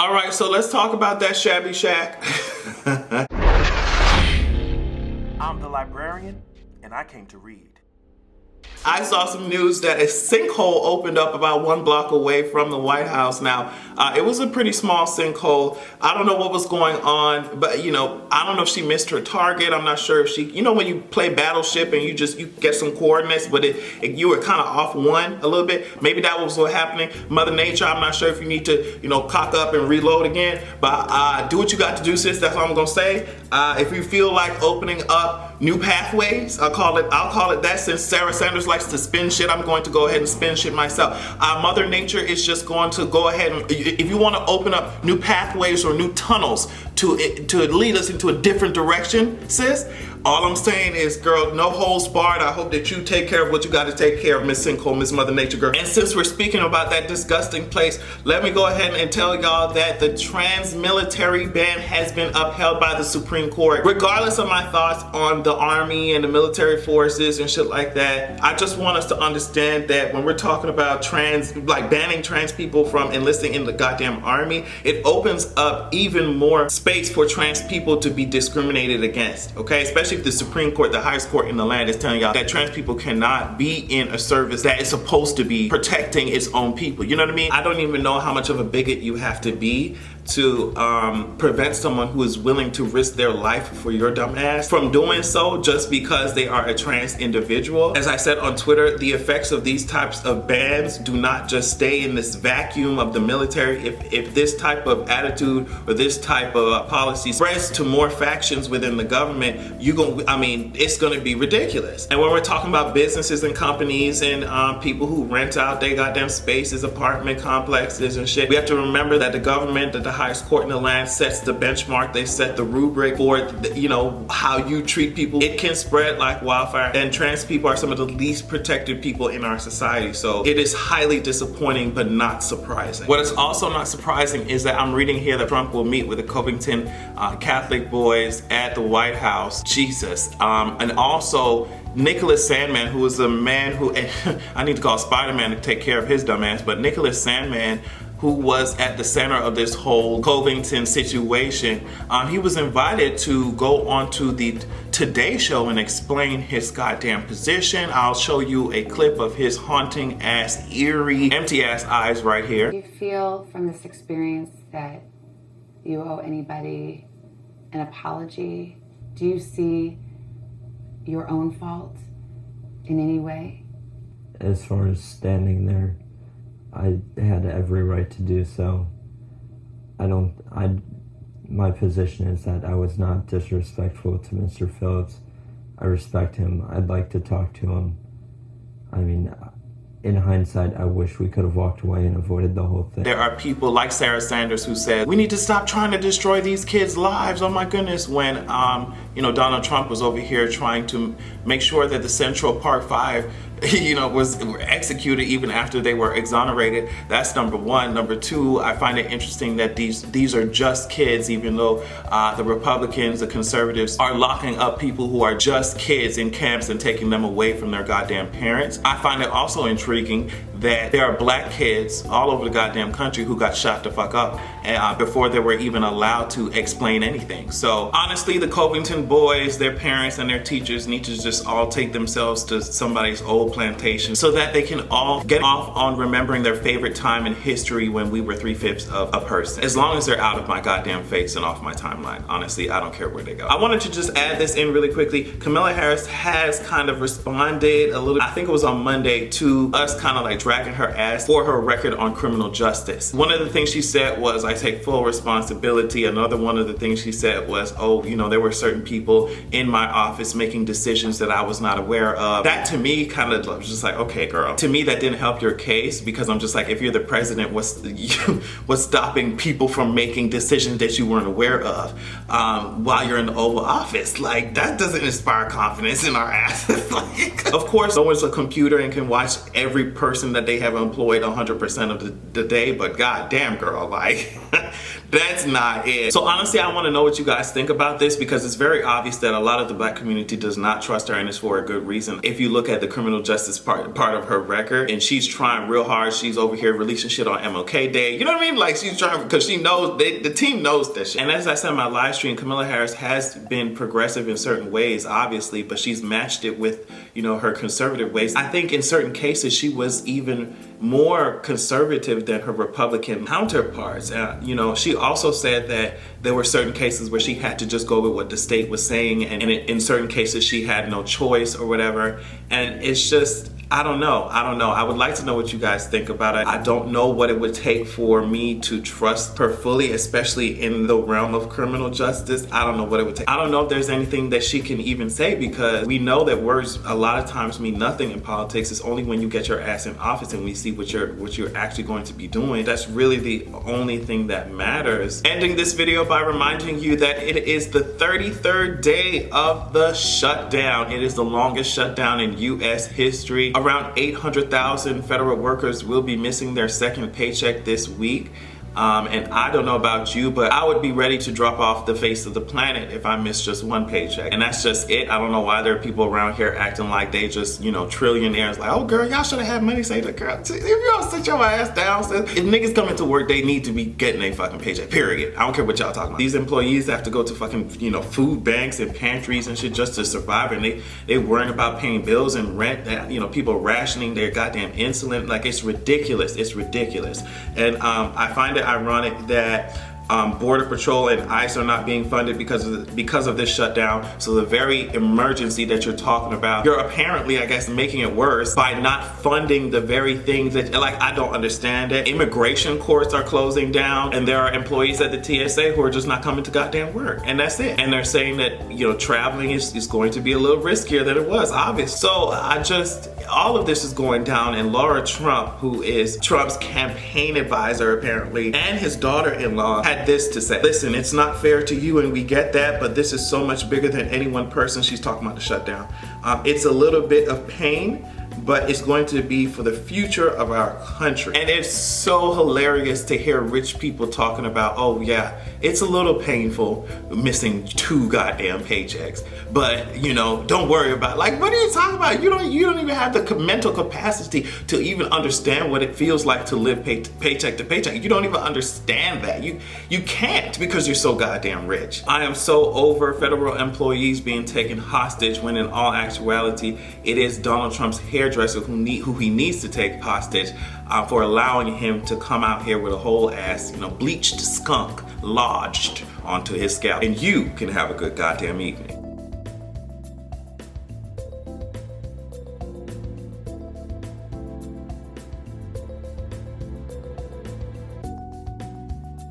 All right, so let's talk about that shabby shack. I'm the librarian, and I came to read. I saw some news that a sinkhole opened up about 1 block away from the White House. Now, it was a pretty small sinkhole. I don't know what was going on, but I don't know if she missed her target. I'm not sure if she, when you play Battleship and you get some coordinates, but you were kind of off one a little bit. Maybe that was what happening. Mother Nature, I'm not sure if you need to, cock up and reload again, but do what you got to do, sis. That's all I'm gonna say. If you feel like opening up new pathways, I'll call it that. Since Sarah Sanders likes to spin shit, I'm going to go ahead and spin shit myself. Mother Nature is just going to go ahead and, if you want to open up new pathways or new tunnels to lead us into a different direction, sis, all I'm saying is, girl, no holds barred. I hope that you take care of what you got to take care of, Miss Sinkhole, Miss Mother Nature girl. And since we're speaking about that disgusting place, let me go ahead and tell y'all that the trans-military ban has been upheld by the Supreme Court. Regardless of my thoughts on the Army and the military forces and shit like that, I just want us to understand that when we're talking about banning trans people from enlisting in the goddamn Army, it opens up even more space for trans people to be discriminated against, okay? Especially if the Supreme Court, the highest court in the land, is telling y'all that trans people cannot be in a service that is supposed to be protecting its own people. You know what I mean? I don't even know how much of a bigot you have to be to prevent someone who is willing to risk their life for your dumb ass from doing so just because they are a trans individual. As I said on Twitter, the effects of these types of bans do not just stay in this vacuum of the military. If this type of attitude or this type of policy spreads to more factions within the government, it's gonna be ridiculous. And when we're talking about businesses and companies and people who rent out their goddamn spaces, apartment complexes and shit, we have to remember that the government, that the highest court in the land, sets the benchmark. They set the rubric for how you treat people. It can spread like wildfire, and trans people are some of the least protected people in our society. So it is highly disappointing, but not surprising. What is also not surprising is that I'm reading here that Trump will meet with the Covington Catholic boys at the White House. Jesus. And also Nicholas Sandmann, who is a man who I need to call Spider-Man to take care of his dumb ass, but Nicholas Sandmann, who was at the center of this whole Covington situation, he was invited to go onto the Today Show and explain his goddamn position. I'll show you a clip of his haunting ass, eerie, empty ass eyes right here. Do you feel from this experience that you owe anybody an apology? Do you see your own fault in any way? As far as standing there, I had every right to do so. My position is that I was not disrespectful to Mr. Phillips. I respect him. I'd like to talk to him. In hindsight, I wish we could have walked away and avoided the whole thing. There are people like Sarah Sanders who said, we need to stop trying to destroy these kids' lives. Oh my goodness, when Donald Trump was over here trying to make sure that the Central Park 5 were executed even after they were exonerated. That's number one. Number two, I find it interesting that these are just kids, even though the Republicans, the conservatives are locking up people who are just kids in camps and taking them away from their goddamn parents. I find it also intriguing that there are black kids all over the goddamn country who got shot the fuck up before they were even allowed to explain anything. So honestly, the Covington boys, their parents and their teachers need to just all take themselves to somebody's old plantation so that they can all get off on remembering their favorite time in history when we were 3/5 of a person. As long as they're out of my goddamn face and off my timeline. Honestly, I don't care where they go. I wanted to just add this in really quickly. Kamala Harris has kind of responded a little, I think it was on Monday, to us kind of like dragging her ass for her record on criminal justice. One of the things she said was, I take full responsibility. Another one of the things she said was, there were certain people in my office making decisions that I was not aware of. That to me kind of was just like, okay, girl. To me, that didn't help your case, because I'm just like, if you're the president, what's stopping people from making decisions that you weren't aware of while you're in the Oval Office? Like, that doesn't inspire confidence in our asses. Like, of course, no one's a computer and can watch every person that they have employed 100% of the day, but god damn girl, like that's not it. So honestly, I want to know what you guys think about this, because it's very obvious that a lot of the black community does not trust her, and it's for a good reason. If you look at the criminal justice part of her record, and she's trying real hard. She's over here releasing shit on MLK Day. You know what I mean? Like, she's trying, because she knows, the team knows that shit. And as I said in my live stream, Kamala Harris has been progressive in certain ways, obviously, but she's matched it with, you know, her conservative ways. I think in certain cases, she was even more conservative than her Republican counterparts. You know, she also said that there were certain cases where she had to just go with what the state was saying, and in certain cases she had no choice or whatever. And it's just, I don't know. I would like to know what you guys think about it. I don't know what it would take for me to trust her fully, especially in the realm of criminal justice. I don't know what it would take. I don't know if there's anything that she can even say, because we know that words a lot of times mean nothing in politics. It's only when you get your ass in office and we see what you're actually going to be doing. That's really the only thing that matters. Ending this video by reminding you that it is the 33rd day of the shutdown. It is the longest shutdown in U.S. history. Around 800,000 federal workers will be missing their second paycheck this week. And I don't know about you, but I would be ready to drop off the face of the planet if I miss just one paycheck. And that's just it. I don't know why there are people around here acting like they just, you know, trillionaires. Like, oh girl, y'all should have had money saved. Girl, if you don't sit your ass down, if niggas come into work, they need to be getting a fucking paycheck, period. I don't care what y'all talking about. These employees have to go to fucking, you know, food banks and pantries and shit just to survive. And they worrying about paying bills and rent, you know, people rationing their goddamn insulin. Like, it's ridiculous. It's ridiculous. And I find it ironic that Border Patrol and ICE are not being funded because of this shutdown. So the very emergency that you're talking about, you're apparently, I guess, making it worse by not funding the very things that, like, I don't understand it. Immigration courts are closing down, and there are employees at the TSA who are just not coming to goddamn work, and that's it. And they're saying that, you know, traveling is going to be a little riskier than it was, obviously. So all of this is going down, and Laura Trump, who is Trump's campaign advisor apparently, and his daughter-in-law, had this to say. Listen, it's not fair to you, and we get that, but this is so much bigger than any one person. She's talking about the shutdown. It's a little bit of pain, but it's going to be for the future of our country. And it's so hilarious to hear rich people talking about, oh yeah, it's a little painful missing 2 goddamn paychecks, but you know, don't worry about it. Like, what are you talking about? You don't even have the mental capacity to even understand what it feels like to live paycheck to paycheck. You don't even understand that. You can't, because you're so goddamn rich. I am so over federal employees being taken hostage, when in all actuality, it is Donald Trump's hairdresser who he needs to take hostage for allowing him to come out here with a whole ass, you know, bleached skunk lodged onto his scalp. And you can have a good goddamn evening.